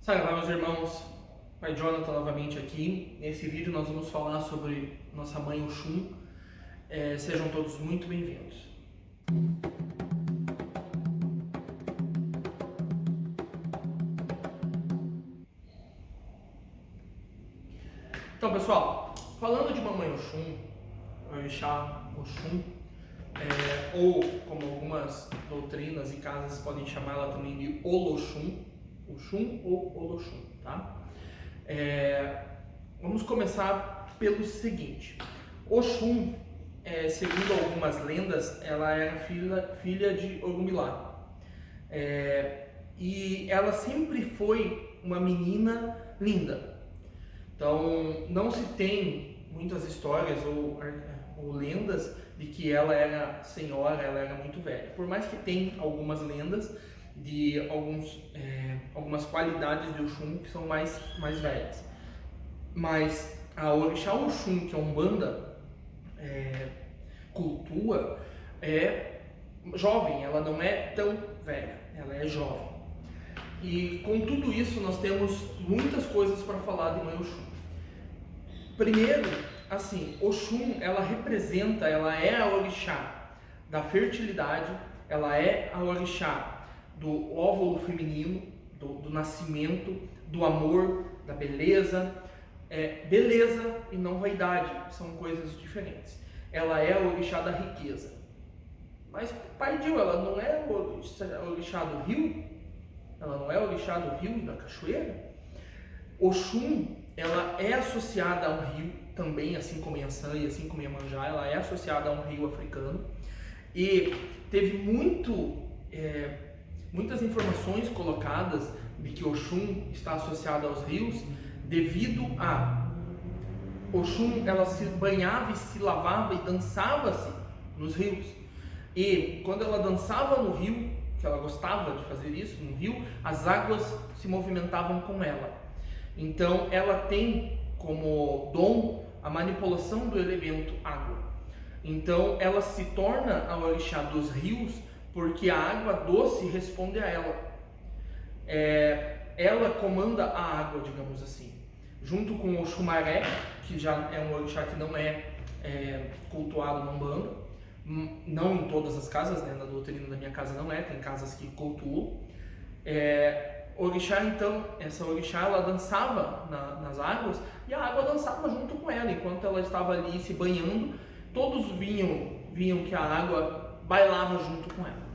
Salve, meus irmãos, Pai Jonathan novamente aqui. Nesse vídeo nós vamos falar sobre nossa mãe Oxum. Sejam todos muito bem-vindos. Então, pessoal, falando de mamãe Oxum, Orixá Oxum, ou como algumas doutrinas e casas podem chamá-la também de Oloxum, Oxum ou Oloxum, tá? Vamos começar pelo seguinte: Oxum, segundo algumas lendas, ela era filha de Orunmilá, e ela sempre foi uma menina linda. Então, não se tem muitas histórias ou lendas de que ela era senhora, ela era muito velha. Por mais que tem algumas lendas de algumas qualidades de Oxum que são mais velhas. Mas a Orixá Oxum, que a Umbanda cultua, é jovem, ela não é tão velha, ela é jovem. E com tudo isso nós temos muitas coisas para falar de Mãe Oxum. Primeiro, assim, Oxum, ela é a orixá da fertilidade, ela é a orixá do óvulo feminino, do nascimento, do amor, da beleza. Beleza e não vaidade são coisas diferentes. Ela é a orixá da riqueza. Mas, Pai Dio, ela não é a orixá do rio? Ela não é a orixá do rio e da cachoeira? Oxum, ela é associada a um rio também, assim como Yansan e assim como Iemanjá, ela é associada a um rio africano. E teve muitas informações colocadas de que Oxum está associada aos rios, devido a Oxum, ela se banhava e se lavava e dançava-se nos rios. E quando ela dançava no rio, que ela gostava de fazer isso no rio, as águas se movimentavam com ela. Então ela tem como dom a manipulação do elemento água. Então ela se torna a orixá dos rios porque a água doce responde a ela. Ela comanda a água, digamos assim, junto com o Oxumaré, que já é um orixá que não é cultuado na Umbanda, não em todas as casas, né? Na doutrina da minha casa não tem casas que cultuam. Orixá, então, essa orixá, ela dançava nas águas e a água dançava junto com ela. Enquanto ela estava ali se banhando, todos viam que a água bailava junto com ela.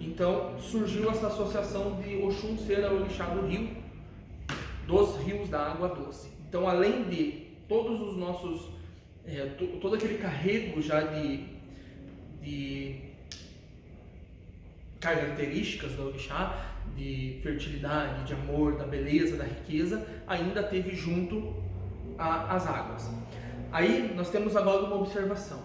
Então surgiu essa associação de Oxum ser a orixá do rio, dos rios da água doce. Então, além de todos os nossos, todo aquele carrego já de características da orixá, de fertilidade, de amor, da beleza, da riqueza, ainda teve junto as águas. Aí nós temos agora uma observação.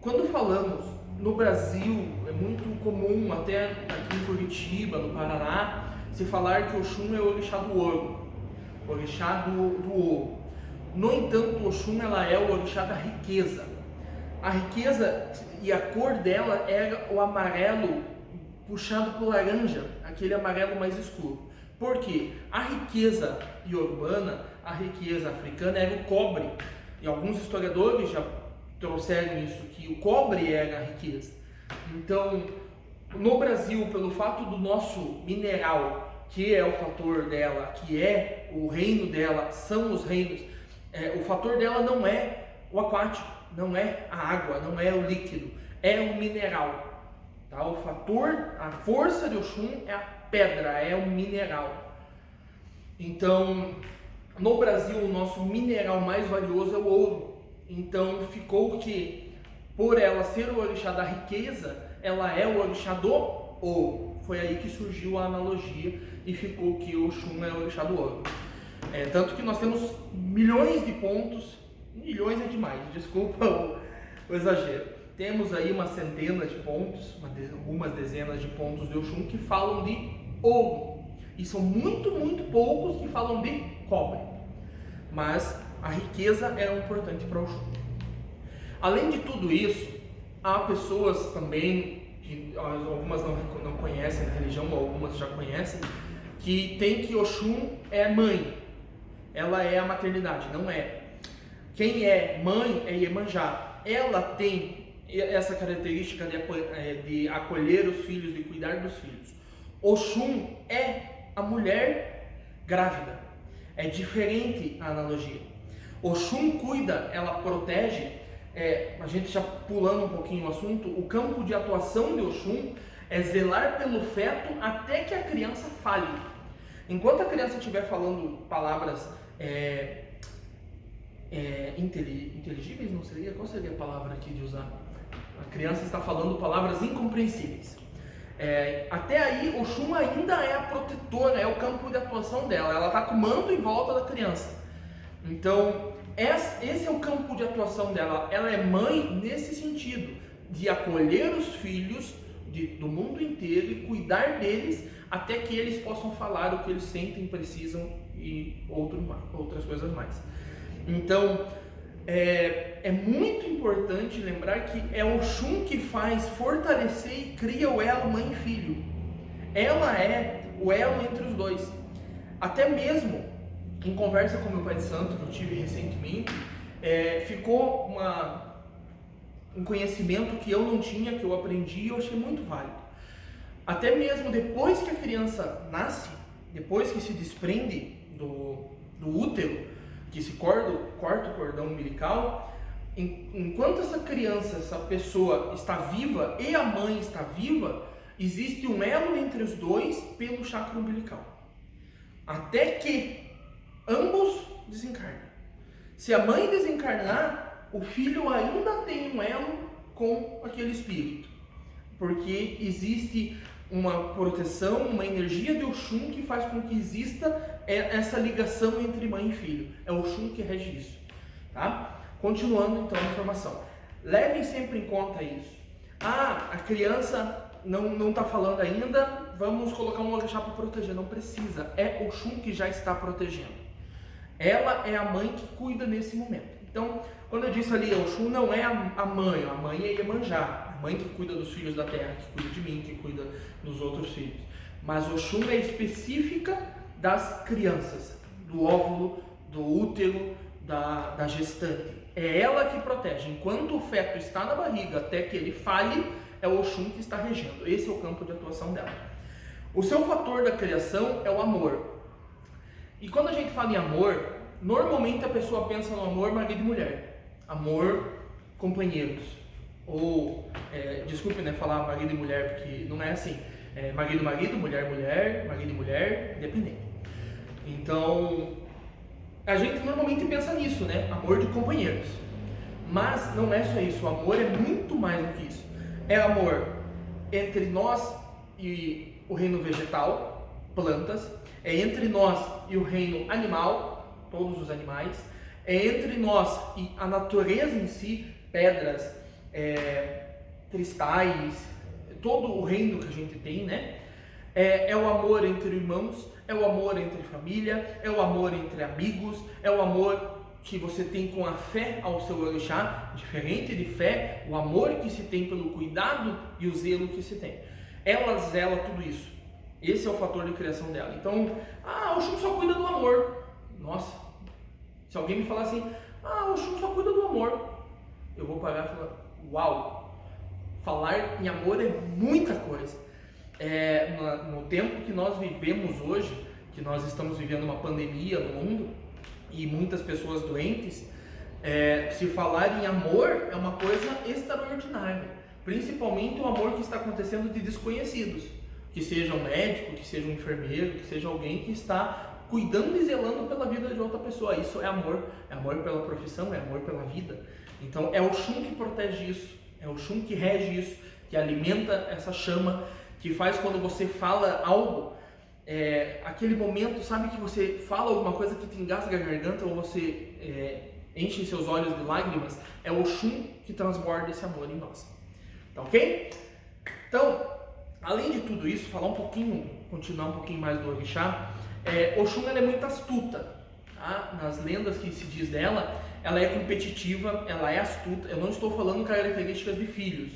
Quando falamos no Brasil, é muito comum, até aqui em Curitiba, no Paraná, se falar que Oxum é o orixá do ouro, o orixá do ouro. No entanto, Oxum, ela é o orixá da riqueza. A riqueza e a cor dela era o amarelo puxado para o laranja, aquele amarelo mais escuro. Por quê? A riqueza iorubana, a riqueza africana era o cobre. E alguns historiadores já trouxeram isso, que o cobre era a riqueza. Então, no Brasil, pelo fato do nosso mineral, que é o fator dela, que é o reino dela, são os reinos, o fator dela não é o aquático, não é a água, não é o líquido, é o mineral. Tá? O fator, a força de Oxum é a pedra, é o mineral. Então, no Brasil, o nosso mineral mais valioso é o ouro. Então, ficou que, por ela ser o orixá da riqueza, ela é o orixá do ouro. Foi aí que surgiu a analogia e ficou que o Oxum é o orixá do ouro. Tanto que nós temos milhões de pontos, milhões é demais, desculpa o exagero. Temos aí uma centena de pontos, algumas dezenas de pontos de Oxum que falam de ouro. E são muito poucos que falam de cobre. Mas a riqueza é importante para Oxum. Além de tudo isso, há pessoas também, que algumas não conhecem a religião, algumas já conhecem, que tem que Oxum é mãe, ela é a maternidade, não é. Quem é mãe é Iemanjá, ela tem essa característica de acolher os filhos, de cuidar dos filhos. Oxum é a mulher grávida, é diferente a analogia. Oxum cuida, ela protege, a gente já pulando um pouquinho o assunto, o campo de atuação de Oxum é zelar pelo feto até que a criança fale. Enquanto a criança estiver falando palavras inteligíveis, não seria? Qual seria a palavra aqui de usar? A criança está falando palavras incompreensíveis. Até aí, Oxum ainda é a protetora, é o campo de atuação dela. Ela está com o manto em volta da criança. Então, esse é o campo de atuação dela. Ela é mãe nesse sentido, de acolher os filhos do mundo inteiro e cuidar deles até que eles possam falar o que eles sentem, precisam e outras coisas mais. Então, é muito importante lembrar que é Oxum que faz fortalecer e cria o elo mãe e filho. Ela é o elo entre os dois. Até mesmo em conversa com meu pai de santo que eu tive recentemente, ficou um conhecimento que eu não tinha, que eu aprendi e eu achei muito válido. Até mesmo depois que a criança nasce, depois que se desprende do útero, que se corta o cordão umbilical, enquanto essa criança, essa pessoa está viva e a mãe está viva, existe um elo entre os dois pelo chakra umbilical. Até que ambos desencarnem. Se a mãe desencarnar, o filho ainda tem um elo com aquele espírito, porque existe uma proteção, uma energia de Oxum que faz com que exista essa ligação entre mãe e filho. É Oxum que rege isso, tá? Continuando então a informação. Levem sempre em conta isso. A criança não está falando ainda, vamos colocar um orixá para proteger. Não precisa, é Oxum que já está protegendo. Ela é a mãe que cuida nesse momento. Então, quando eu disse ali, Oxum não é a mãe é Iemanjá, a mãe que cuida dos filhos da terra, que cuida de mim, que cuida dos outros filhos. Mas Oxum é específica das crianças, do óvulo, do útero, da gestante. É ela que protege. Enquanto o feto está na barriga até que ele fale, é o Oxum que está regendo. Esse é o campo de atuação dela. O seu fator da criação é o amor. E quando a gente fala em amor, normalmente a pessoa pensa no amor marido e mulher. Amor companheiros. Ou, desculpe, falar marido e mulher, porque não é assim. Marido, mulher, marido e mulher, independente. Então, a gente normalmente pensa nisso, amor de companheiros. Mas não é só isso, o amor é muito mais do que isso. É amor entre nós e o reino vegetal, plantas. É entre nós e o reino animal, todos os animais. É entre nós e a natureza em si, pedras, cristais, todo o reino que a gente tem, é o amor entre irmãos, é o amor entre família, é o amor entre amigos, é o amor que você tem com a fé ao seu orixá, diferente de fé, o amor que se tem pelo cuidado e o zelo que se tem. Ela zela tudo isso. Esse é o fator de criação dela. Então, Oxum só cuida do amor. Nossa, se alguém me falar assim, Oxum só cuida do amor, eu vou parar e falar, uau, falar em amor é muita coisa. No tempo que nós vivemos hoje, que nós estamos vivendo uma pandemia no mundo e muitas pessoas doentes, se falar em amor é uma coisa extraordinária, principalmente o amor que está acontecendo de desconhecidos, que seja um médico, que seja um enfermeiro, que seja alguém que está cuidando e zelando pela vida de outra pessoa. Isso é amor pela profissão, é amor pela vida. Então é o Oxum que protege isso, é o Oxum que rege isso, que alimenta essa chama, que faz quando você fala algo, aquele momento, sabe, que você fala alguma coisa que te engasga a garganta ou você enche seus olhos de lágrimas, é o Oxum que transborda esse amor em nós. Tá ok? Então, além de tudo isso, continuar um pouquinho mais do orixá, Oxum ela é muito astuta, tá? Nas lendas que se diz dela, ela é competitiva, ela é astuta. Eu não estou falando características de filhos,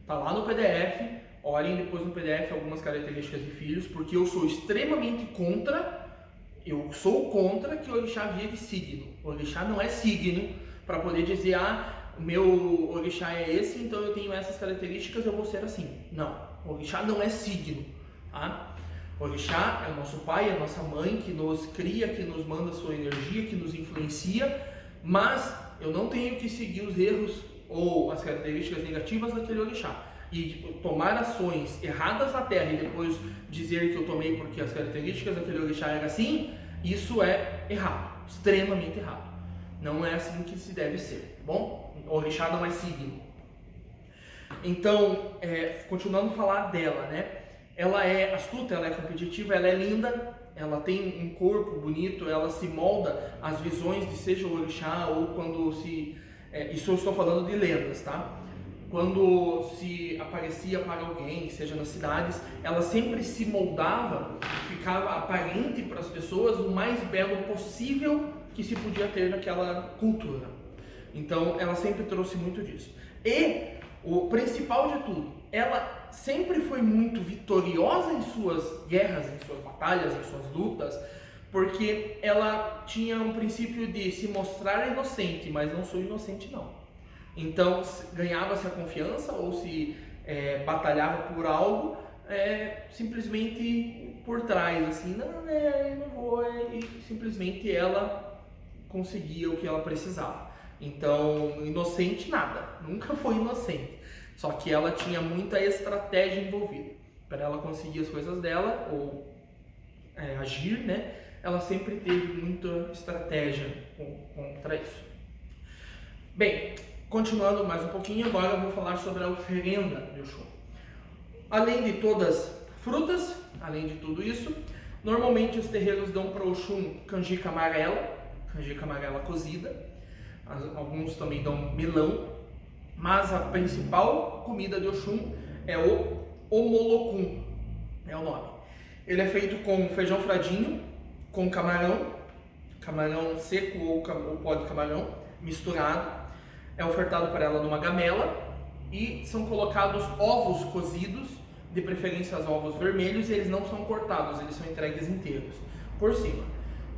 tá lá no PDF, Olhem depois no PDF algumas características de filhos, porque eu sou extremamente contra, eu sou contra que o orixá vire signo. O orixá não é signo para poder dizer, meu orixá é esse, então eu tenho essas características, eu vou ser assim. Não, o orixá não é signo, tá? O orixá é o nosso pai, é a nossa mãe, que nos cria, que nos manda sua energia, que nos influencia, mas eu não tenho que seguir os erros ou as características negativas daquele orixá. E tomar ações erradas na Terra e depois dizer que eu tomei porque as características daquele orixá eram assim, isso é errado, extremamente errado. Não é assim que se deve ser, tá bom? O orixá não é signo. Então, continuando a falar dela, né? Ela é astuta, ela é competitiva, ela é linda, ela tem um corpo bonito, ela se molda às visões de seja o orixá ou quando se... isso eu estou falando de lendas, tá? Quando se aparecia para alguém, seja nas cidades, ela sempre se moldava, ficava aparente para as pessoas o mais belo possível que se podia ter naquela cultura. Então, ela sempre trouxe muito disso. E o principal de tudo, ela sempre foi muito vitoriosa em suas guerras, em suas batalhas, em suas lutas, porque ela tinha um princípio de se mostrar inocente, mas não sou inocente não. Então, ganhava-se a confiança ou se batalhava por algo, simplesmente por trás, assim, eu não vou, e simplesmente ela conseguia o que ela precisava. Então, inocente nada, nunca foi inocente, só que ela tinha muita estratégia envolvida. Para ela conseguir as coisas dela, ou agir, né, ela sempre teve muita estratégia contra isso. Bem, continuando mais um pouquinho, agora eu vou falar sobre a oferenda de Oxum. Além de todas frutas, além de tudo isso, normalmente os terreiros dão para Oxum canjica amarela cozida, alguns também dão melão, mas a principal comida de Oxum é o omolocum, é o nome. Ele é feito com feijão fradinho, com camarão seco ou pó de camarão misturado. É ofertado para ela numa gamela e são colocados ovos cozidos, de preferência os ovos vermelhos, e eles não são cortados, eles são entregues inteiros por cima.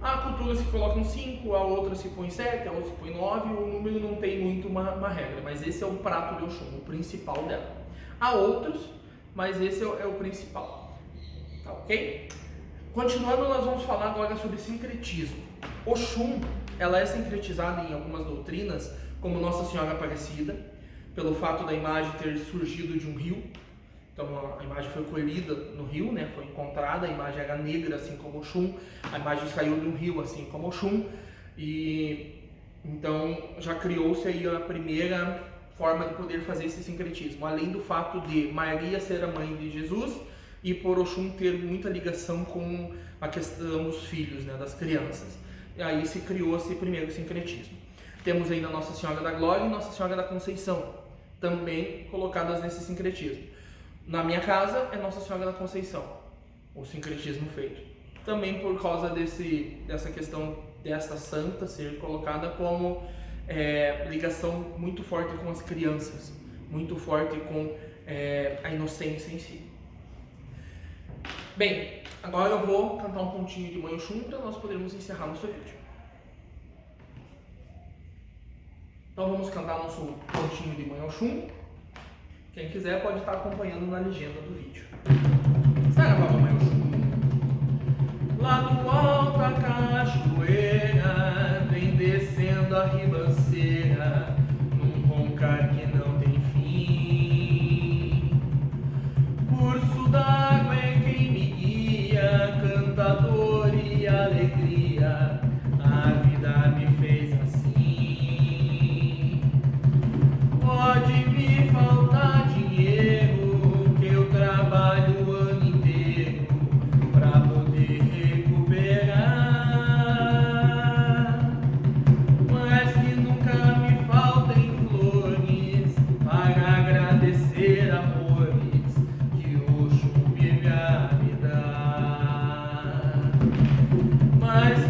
Há culturas que colocam 5, a outra se põe 7, a outra se põe 9, o número não tem muito uma regra, mas esse é o prato de Oxum, o principal dela. Há outros, mas esse é o principal, tá ok? Continuando, nós vamos falar agora sobre sincretismo. Oxum, ela é sincretizada em algumas doutrinas, como Nossa Senhora Aparecida, pelo fato da imagem ter surgido de um rio. Então a imagem foi colhida no rio, né? Foi encontrada, a imagem era negra, assim como Oxum, a imagem saiu de um rio, assim como Oxum, e então já criou-se aí a primeira forma de poder fazer esse sincretismo, além do fato de Maria ser a mãe de Jesus e por Oxum ter muita ligação com a questão dos filhos, né? Das crianças. E aí se criou esse primeiro sincretismo. Temos ainda Nossa Senhora da Glória e Nossa Senhora da Conceição, também colocadas nesse sincretismo. Na minha casa é Nossa Senhora da Conceição, o sincretismo feito. Também por causa dessa questão dessa santa ser colocada como ligação muito forte com as crianças, muito forte com a inocência em si. Bem, agora eu vou cantar um pontinho de Mãe Oxum para nós podermos encerrar nosso vídeo. Então vamos cantar nosso pontinho de Mãe Oxum. Quem quiser pode estar acompanhando na legenda do vídeo. Saravá, Mãe Oxum. Lá do alto a cachoeira vem descendo a ribanceira num roncar que não tem fim. Curso d'água é quem me guia, cantador e alegria, a vida me fez assim. Pode me faltar dinheiro, que eu trabalho o ano inteiro pra poder recuperar, mas que nunca me faltem flores para agradecer amores que Oxum vive a me dar. Mas